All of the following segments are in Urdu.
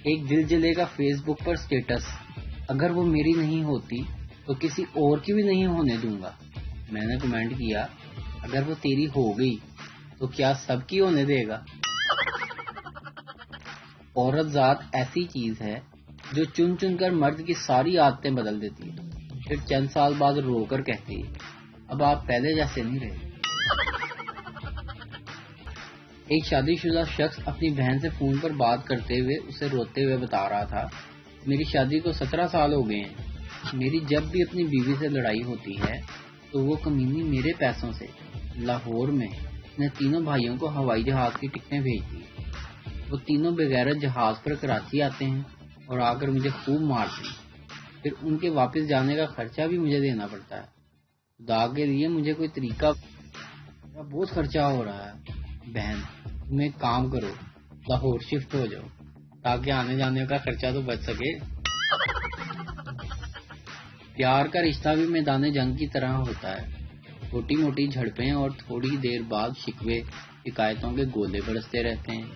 ایک دل جلے گا فیس بک پر سٹیٹس، اگر وہ میری نہیں ہوتی تو کسی اور کی بھی نہیں ہونے دوں گا۔ میں نے کمنٹ کیا، اگر وہ تیری ہو گئی تو کیا سب کی ہونے دے گا؟ عورت ذات ایسی چیز ہے جو چن چن کر مرد کی ساری عادتیں بدل دیتی ہے، پھر چند سال بعد رو کر کہتی ہے اب آپ پہلے جیسے نہیں رہے۔ ایک شادی شدہ شخص اپنی بہن سے فون پر بات کرتے ہوئے اسے روتے ہوئے بتا رہا تھا، میری شادی کو 17 سال ہو گئے ہیں، میری جب بھی اپنی بیوی سے لڑائی ہوتی ہے تو وہ کمینی میرے پیسوں سے لاہور میں اپنے تینوں بھائیوں کو ہوائی جہاز کی ٹکٹیں بھیجتی ہے۔ وہ تینوں بغیر جہاز پر کراچی آتے ہیں اور آ کر مجھے خوب مارتے ہیں، پھر ان کے واپس جانے کا خرچہ بھی مجھے دینا پڑتا ہے۔ خدا کے لیے مجھے کوئی طریقہ، میرا بہت خرچہ ہو رہا ہے۔ بہن تم ایک کام کرو، لاہور شفٹ ہو جاؤ تاکہ آنے جانے کا خرچہ تو بچ سکے۔ پیار کا رشتہ بھی میدان جنگ کی طرح ہوتا ہے، چھوٹی موٹی جھڑپیں اور تھوڑی دیر بعد شکوے شکایتوں کے گولے برستے رہتے ہیں۔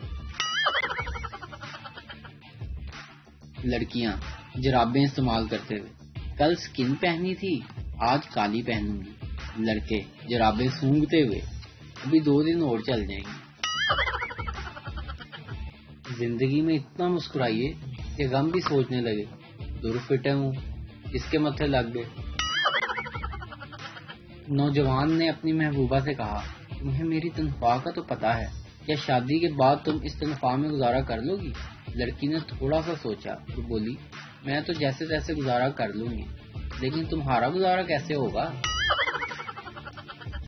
لڑکیاں جرابیں استعمال کرتے ہوئے، کل سکن پہنی تھی آج کالی پہنوں گی۔ لڑکے جرابیں سونگھتے ہوئے، ابھی 2 دن اور چل جائیں گے۔ زندگی میں اتنا مسکرائیے کہ غم بھی سوچنے لگے، دور فٹے ہوں اس کے متھے لگ گئے۔ نوجوان نے اپنی محبوبہ سے کہا، تمہیں میری تنخواہ کا تو پتا ہے، کیا شادی کے بعد تم اس تنخواہ میں گزارا کر لو گی؟ لڑکی نے تھوڑا سا سوچا اور بولی، میں تو جیسے تیسے گزارا کر لوں گی، لیکن تمہارا گزارا کیسے ہوگا؟